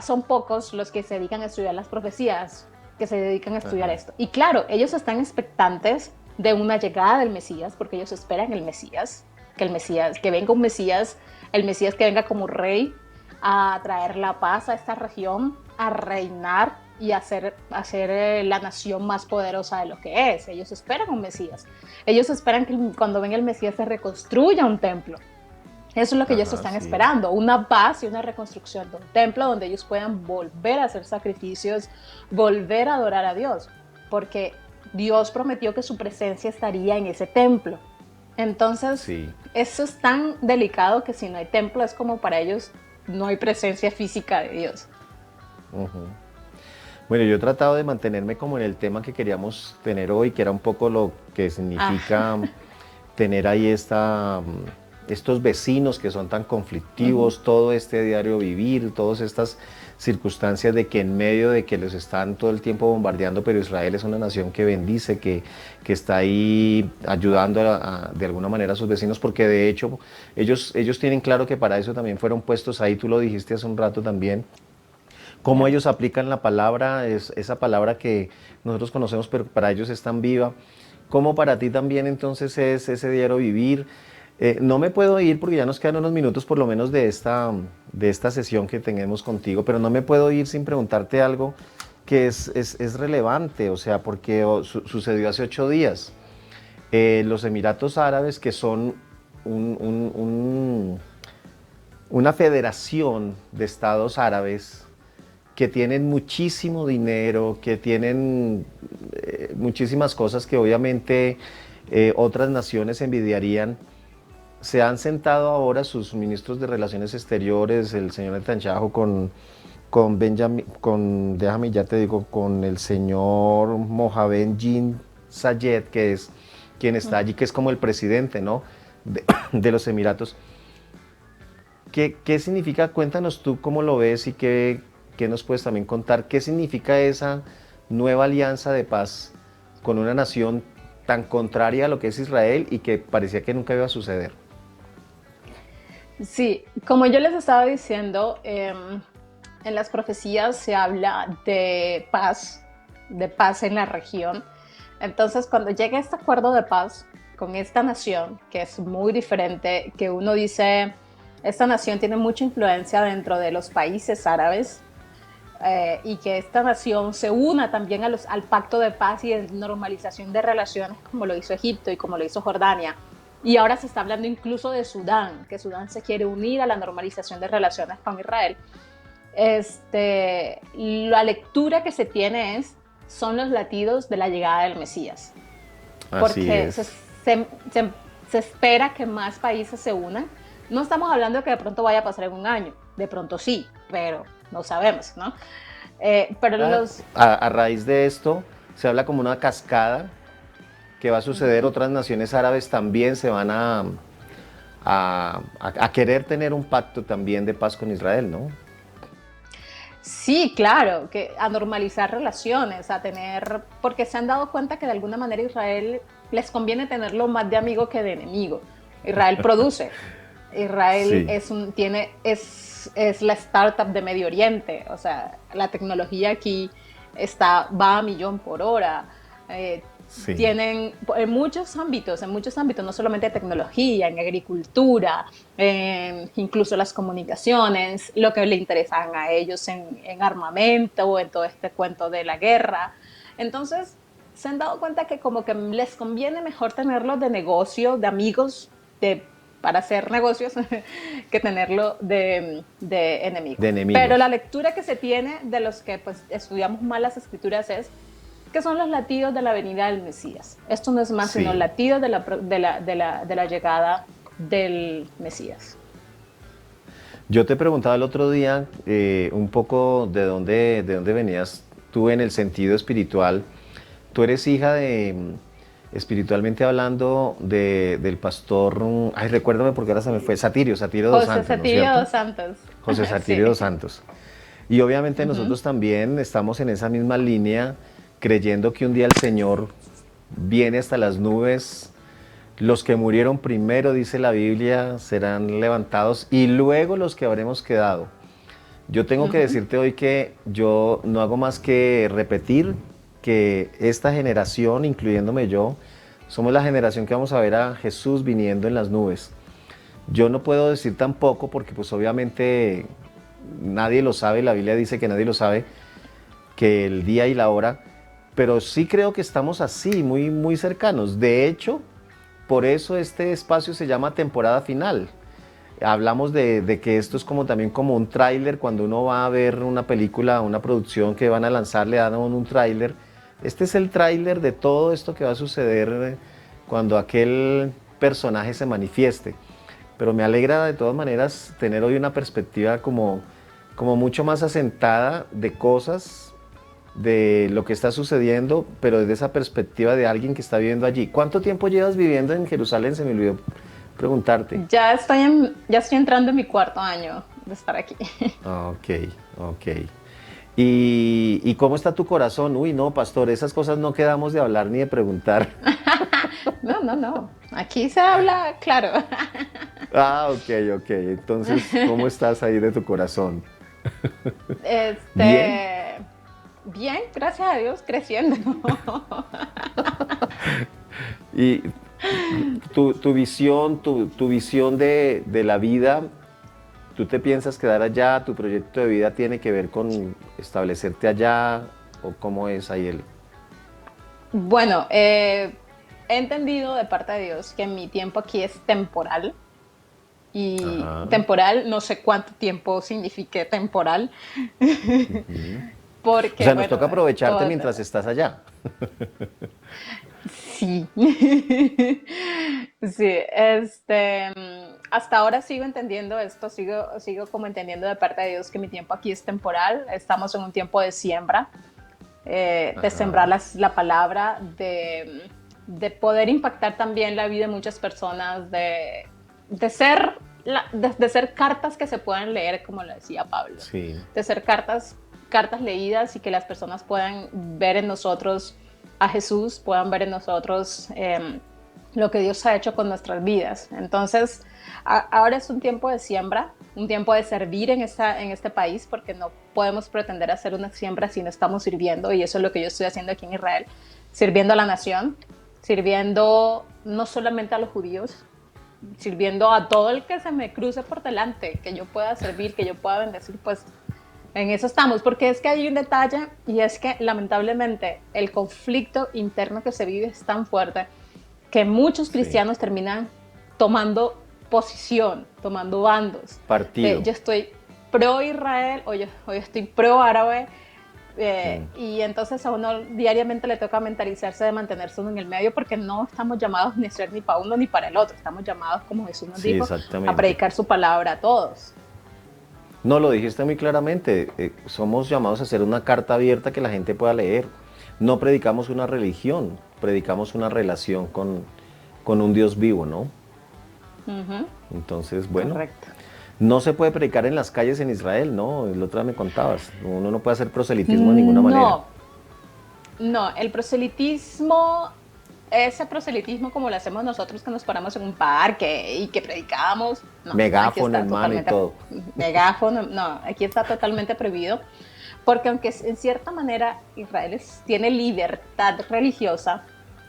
Son pocos los que se dedican a estudiar las profecías, que se dedican a estudiar esto. Y claro, ellos están expectantes de una llegada del Mesías, porque ellos esperan el Mesías, que venga un Mesías, el Mesías que venga como rey a traer la paz a esta región, a reinar y hacer la nación más poderosa de lo que es. Ellos esperan un Mesías. Ellos esperan que cuando venga el Mesías se reconstruya un templo. Eso es lo que ellos están esperando, una paz y una reconstrucción de un templo donde ellos puedan volver a hacer sacrificios, volver a adorar a Dios, porque Dios prometió que su presencia estaría en ese templo. Entonces, eso es tan delicado que si no hay templo es como para ellos no hay presencia física de Dios. Bueno, yo he tratado de mantenerme como en el tema que queríamos tener hoy, que era un poco lo que significa tener ahí estos vecinos que son tan conflictivos, todo este diario vivir, todas estas circunstancias de que en medio de que les están todo el tiempo bombardeando, pero Israel es una nación que bendice, que está ahí ayudando de alguna manera a sus vecinos, porque de hecho ellos tienen claro que para eso también fueron puestos ahí, tú lo dijiste hace un rato también, cómo ellos aplican la palabra, esa palabra que nosotros conocemos, pero para ellos es tan viva. ¿Cómo para ti también entonces es ese diario vivir? No me puedo ir porque ya nos quedan unos minutos por lo menos de esta sesión que tenemos contigo, pero no me puedo ir sin preguntarte algo que es relevante, o sea, porque sucedió hace 8 días. Los Emiratos Árabes, que son un- un- un- una federación de estados árabes que tienen muchísimo dinero, que tienen muchísimas cosas que obviamente otras naciones envidiarían. Se han sentado ahora sus ministros de Relaciones Exteriores, el señor Netanyahu con Benjamin, déjame ya te digo, con el señor Mohammed bin Zayed, que es quien está allí, que es como el presidente, ¿no? de los Emiratos. ¿Qué significa? Cuéntanos tú cómo lo ves y qué nos puedes también contar. ¿Qué significa esa nueva alianza de paz con una nación tan contraria a lo que es Israel y que parecía que nunca iba a suceder? Sí, como yo les estaba diciendo, en las profecías se habla de paz en la región. Entonces, cuando llega este acuerdo de paz con esta nación, que es muy diferente, que uno dice, esta nación tiene mucha influencia dentro de los países árabes, y que esta nación se una también al pacto de paz y de normalización de relaciones como lo hizo Egipto y como lo hizo Jordania. Y ahora se está hablando incluso de Sudán, que Sudán se quiere unir a la normalización de relaciones con Israel. La lectura que se tiene son los latidos de la llegada del Mesías, Así porque es. se espera que más países se unan. No estamos hablando de que de pronto vaya a pasar en un año, de pronto sí, pero no sabemos, ¿no? Pero los... A raíz de esto se habla como una cascada que va a suceder. Otras naciones árabes también se van a querer tener un pacto también de paz con Israel, ¿no? Sí, claro, que a normalizar relaciones, a tener, porque se han dado cuenta que de alguna manera Israel les conviene tenerlo más de amigo que de enemigo. Israel produce, Israel Sí. es la startup de Medio Oriente, o sea, la tecnología aquí va a millón por hora. Eh, Sí. Tienen en muchos ámbitos, no solamente tecnología, en agricultura, incluso las comunicaciones, lo que le interesan a ellos en armamento, en todo este cuento de la guerra. Entonces, se han dado cuenta que como que les conviene mejor tenerlos de negocio, de amigos, para hacer negocios, que tenerlo de enemigo. De Pero la enemigos. lectura que se tiene de los que pues, estudiamos mal las escrituras es que son los latidos de la venida del Mesías. Esto no es más sino Sí. latidos de la llegada del Mesías. Yo te preguntaba el otro día un poco de dónde venías tú en el sentido espiritual. Tú eres hija espiritualmente hablando, del pastor, ay, recuérdame porque ahora se me fue, Satirio dos José Santos, ¿no es Satirio cierto? dos Santos. José Sí. Satirio dos Santos. Y obviamente Uh-huh. nosotros también estamos en esa misma línea, creyendo que un día el Señor viene hasta las nubes. Los que murieron primero, dice la Biblia, serán levantados y luego los que habremos quedado. Yo tengo que Uh-huh. decirte hoy que yo no hago más que repetir que esta generación, incluyéndome yo, somos la generación que vamos a ver a Jesús viniendo en las nubes. Yo no puedo decir tampoco porque pues obviamente nadie lo sabe, la Biblia dice que nadie lo sabe, que el día y la hora, pero sí creo que estamos así, muy, muy cercanos. De hecho, por eso este espacio se llama temporada final. Hablamos de que esto es como también como un tráiler, cuando uno va a ver una película, una producción que van a lanzar, le dan a uno un tráiler. Este es el tráiler de todo esto que va a suceder cuando aquel personaje se manifieste. Pero me alegra de todas maneras tener hoy una perspectiva como mucho más asentada de cosas, de lo que está sucediendo, pero desde esa perspectiva de alguien que está viviendo allí. ¿Cuánto tiempo llevas viviendo en Jerusalén? Se me olvidó preguntarte. Ya estoy entrando en mi cuarto año de estar aquí. Ok, ok. ¿Y cómo está tu corazón? Uy, no, pastor, esas cosas no quedamos de hablar ni de preguntar. No, no, no. Aquí se habla claro. Ah, ok, ok. Entonces, ¿cómo estás ahí de tu corazón? ¿Bien? Este, bien, gracias a Dios, creciendo. Y Tu visión, tu visión de la vida, ¿tú te piensas quedar allá? ¿Tu proyecto de vida tiene que ver con establecerte allá? ¿O cómo es ahí el...? Bueno, he entendido de parte de Dios que mi tiempo aquí es temporal y Ajá. temporal, no sé cuánto tiempo signifique temporal, O porque sea, nos bueno, toca aprovecharte todo, mientras estás allá. sí. Sí, hasta ahora sigo entendiendo esto, sigo como entendiendo de parte de Dios que mi tiempo aquí es temporal, estamos en un tiempo de siembra, de sembrar Ajá. la palabra, de poder impactar también la vida de muchas personas, de ser, de ser cartas que se puedan leer, como lo decía Pablo, Sí, de ser cartas leídas y que las personas puedan ver en nosotros a Jesús, puedan ver en nosotros lo que Dios ha hecho con nuestras vidas. Entonces, ahora es un tiempo de siembra, un tiempo de servir en este país, porque no podemos pretender hacer una siembra si no estamos sirviendo, y eso es lo que yo estoy haciendo aquí en Israel, sirviendo a la nación, sirviendo no solamente a los judíos, sirviendo a todo el que se me cruce por delante, que yo pueda servir, que yo pueda bendecir, pues en eso estamos, porque es que hay un detalle y es que lamentablemente el conflicto interno que se vive es tan fuerte que muchos sí. cristianos terminan tomando posición, tomando bandos. Partido. Yo estoy pro Israel o yo estoy pro árabe, Mm. y entonces a uno diariamente le toca mentalizarse de mantenerse uno en el medio, porque no estamos llamados ni a ser ni para uno ni para el otro, estamos llamados, como Jesús nos Sí, dijo, a exactamente. predicar su palabra a todos. No, lo dijiste muy claramente. Somos llamados a hacer una carta abierta que la gente pueda leer. No predicamos una religión, predicamos una relación con un Dios vivo, ¿no? Ujú, Entonces, bueno, correcto. no se puede predicar en las calles en Israel, ¿no? El otro día me contabas. Uno no puede hacer proselitismo de ninguna manera. No, no, el proselitismo, ese proselitismo como lo hacemos nosotros, que nos paramos en un parque y que predicamos, no, aquí Megáfono está en mano y totalmente, todo. megáfono, no, aquí está totalmente prohibido, porque aunque en cierta manera Israel tiene libertad religiosa,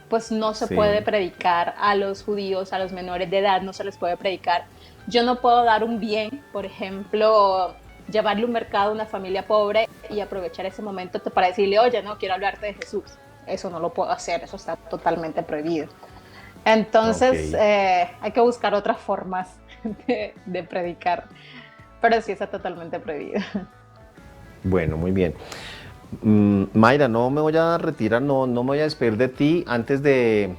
pues no se puede Sí, predicar a los judíos, a los menores de edad, no se les puede predicar. Yo no puedo dar un bien, por ejemplo, llevarle un mercado a una familia pobre y aprovechar ese momento para decirle, oye, no, quiero hablarte de Jesús. Eso no lo puedo hacer, eso está totalmente prohibido. Entonces, ok. hay que buscar otras formas de predicar, pero sí está totalmente prohibido. Bueno, muy bien. Mayra, no me voy a retirar, no me voy a despedir de ti antes de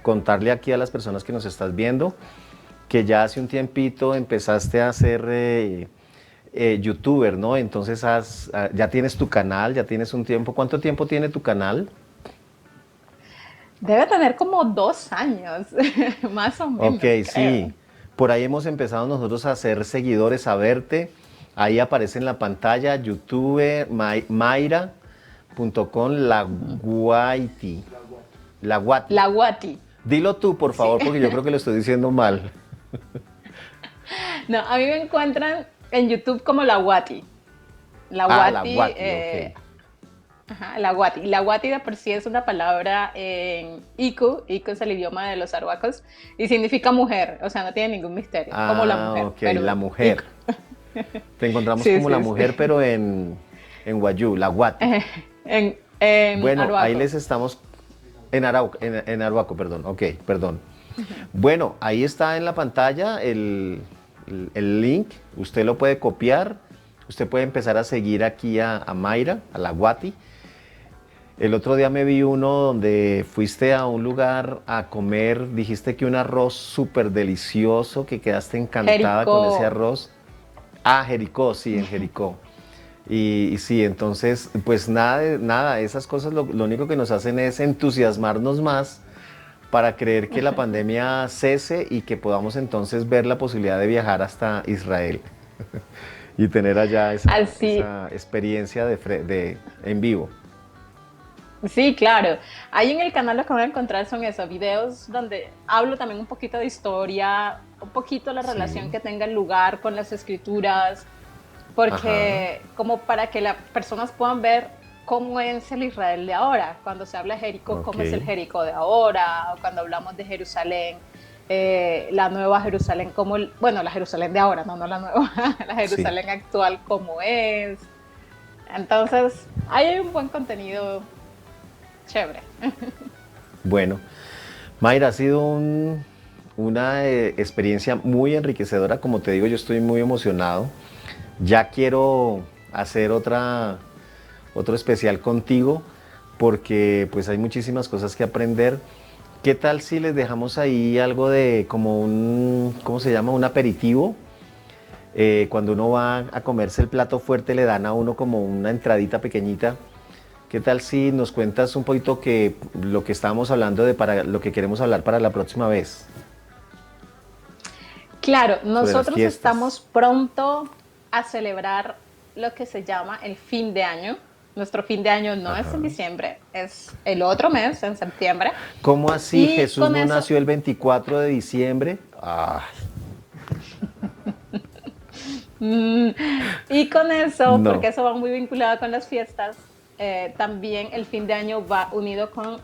contarle aquí a las personas que nos estás viendo que ya hace un tiempito empezaste a ser youtuber, ¿no? Entonces ya tienes tu canal, ya tienes un tiempo. ¿Cuánto tiempo tiene tu canal? Debe tener como 2 años, más o Ok, menos, creo. sí. Por ahí hemos empezado nosotros a ser seguidores, a verte. Ahí aparece en la pantalla YouTube Mayra.com La Guaiti. La Guati. La Wati. Dilo tú, por Sí. favor, porque yo creo que lo estoy diciendo mal. No, a mí me encuentran en YouTube como la Wati. La Ah, la Wati, Guati, ok. ajá, la Wati. La Wati de por sí es una palabra en Iku es el idioma de los arhuacos, y significa mujer, o sea, no tiene ningún misterio, como la Ah, mujer, ok, la pero mujer. Iku. Te encontramos Sí, como la sí, sí. mujer, pero en Wayuu, la Guati. En Bueno, ahí arhuaco. les estamos. En Arhuaco, perdón. Ok, perdón. Bueno, ahí está en la pantalla el link. Usted lo puede copiar. Usted puede empezar a seguir aquí a Mayra, a la Guati. El otro día me vi uno donde fuiste a un lugar a comer. Dijiste que un arroz súper delicioso, que quedaste encantada con ese Jericó. arroz. Ah, Jericó, sí, en Jericó. Y sí, entonces, pues nada, nada, esas cosas lo único que nos hacen es entusiasmarnos más para creer que la pandemia cese y que podamos entonces ver la posibilidad de viajar hasta Israel y tener allá Así, esa experiencia en vivo. sí, claro. Ahí en el canal lo que van a encontrar son esos videos donde hablo también un poquito de historia, un poquito la relación Sí, que tenga el lugar con las escrituras, ajá, porque como para que las personas puedan ver cómo es el Israel de ahora. Cuando se habla de Jericó, cómo es el Ok. Jericó de ahora, o cuando hablamos de Jerusalén, la nueva Jerusalén, bueno, la Jerusalén de ahora, no la nueva, la Sí. Jerusalén actual, cómo es. Entonces, ahí hay un buen contenido chévere. Bueno, Mayra, ha sido una experiencia muy enriquecedora. Como te digo, yo estoy muy emocionado. Ya quiero hacer otro especial contigo porque pues hay muchísimas cosas que aprender. ¿Qué tal si les dejamos ahí algo de como ¿cómo se llama? Un aperitivo. Cuando uno va a comerse el plato fuerte le dan a uno como una entradita pequeñita. ¿Qué tal si nos cuentas un poquito lo que estábamos hablando de para lo que queremos hablar para la próxima vez Claro, sobre las nosotros fiestas? estamos pronto a celebrar lo que se llama el fin de año. Nuestro fin de año no es en Ajá. diciembre, es el otro mes, en septiembre. ¿Cómo así? Y ¿Jesús con no eso, nació el 24 de diciembre? Ay, mm, y con eso, no. porque eso va muy vinculado con las fiestas, también el fin de año va unido con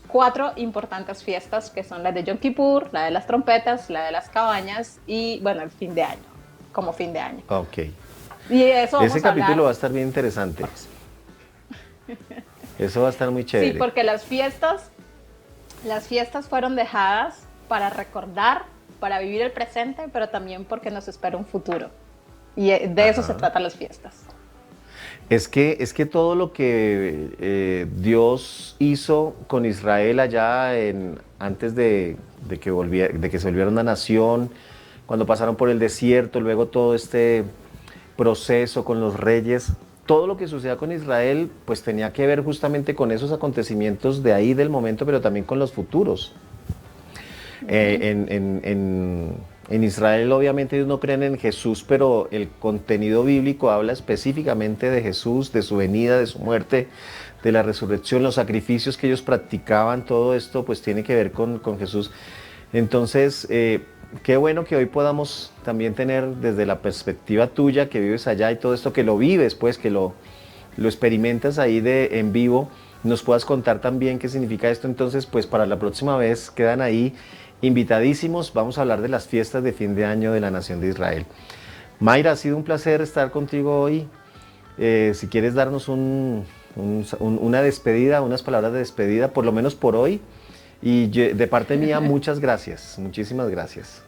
cuatro importantes fiestas que son la de Yom Kippur, la de las trompetas, la de las cabañas y, bueno, el fin de año, como fin de año. Ok. Y de eso Ese vamos a capítulo hablar. va a estar bien interesante. Eso va a estar muy Sí, chévere. porque las fiestas fueron dejadas para recordar, para vivir el presente, pero también porque nos espera un futuro. Y de eso se Ajá. tratan las fiestas. Es que todo lo que Dios hizo con Israel allá antes de que se volviera una nación, cuando pasaron por el desierto, luego todo este proceso con los reyes, todo lo que sucedía con Israel, pues tenía que ver justamente con esos acontecimientos de ahí del momento, pero también con los futuros. En Israel obviamente ellos no creen en Jesús, pero el contenido bíblico habla específicamente de Jesús, de su venida, de su muerte, de la resurrección, los sacrificios que ellos practicaban, todo esto pues tiene que ver con Jesús. Entonces, qué bueno que hoy podamos también tener desde la perspectiva tuya, que vives allá y todo esto, que lo vives, pues que lo experimentas ahí en vivo, nos puedas contar también qué significa esto. Entonces, pues para la próxima vez quedan ahí invitadísimos. Vamos a hablar de las fiestas de fin de año de la Nación de Israel. Mayra, ha sido un placer estar contigo hoy. Si quieres darnos una despedida, unas palabras de despedida, por lo menos por hoy. Y de parte mía, muchas gracias, muchísimas gracias.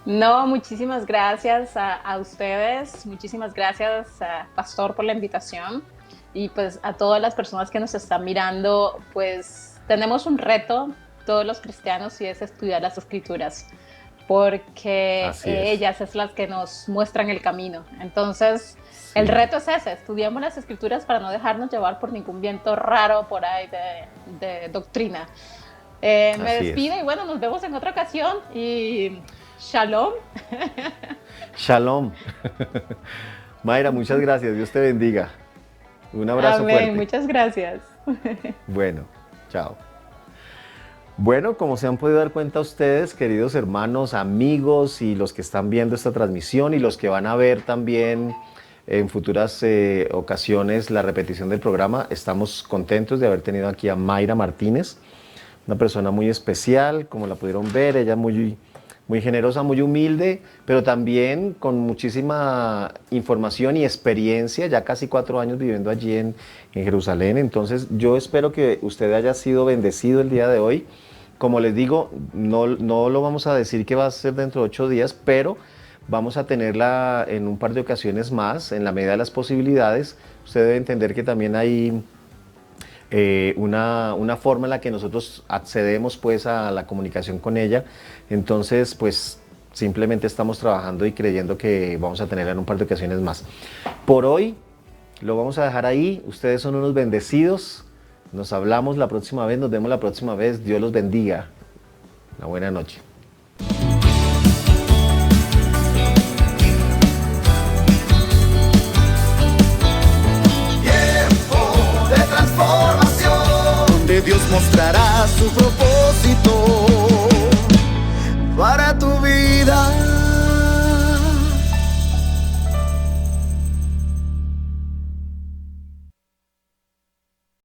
No, muchísimas gracias a ustedes, muchísimas gracias, Pastor, por la invitación y pues a todas las personas que nos están mirando, pues tenemos un reto, todos los cristianos, y es estudiar las escrituras, porque Así es. ellas es las que nos muestran el camino. Entonces, el Sí, reto es ese, estudiamos las escrituras para no dejarnos llevar por ningún viento raro por ahí de doctrina. Me así es. despido y bueno, nos vemos en otra ocasión y shalom. Shalom. Mayra, muchas gracias. Dios te bendiga. Un abrazo Amén, fuerte. muchas gracias. Bueno, chao. Bueno, como se han podido dar cuenta ustedes, queridos hermanos, amigos y los que están viendo esta transmisión y los que van a ver también en futuras ocasiones la repetición del programa, estamos contentos de haber tenido aquí a Mayra Martínez, una persona muy especial, como la pudieron ver, ella muy generosa, muy humilde, pero también con muchísima información y experiencia, ya casi 4 años viviendo allí en Jerusalén. Entonces yo espero que usted haya sido bendecido el día de hoy. Como les digo, no lo vamos a decir que va a ser dentro de 8 días, pero vamos a tenerla en un par de ocasiones más, en la medida de las posibilidades. Usted debe entender que también hay una forma en la que nosotros accedemos pues a la comunicación con ella. Entonces pues simplemente estamos trabajando y creyendo que vamos a tenerla en un par de ocasiones más. Por hoy lo vamos a dejar ahí. Ustedes son unos bendecidos. Nos hablamos la próxima vez, nos vemos la próxima vez. Dios los bendiga. Una buena noche. Tiempo de transformación, donde Dios mostrará su propósito.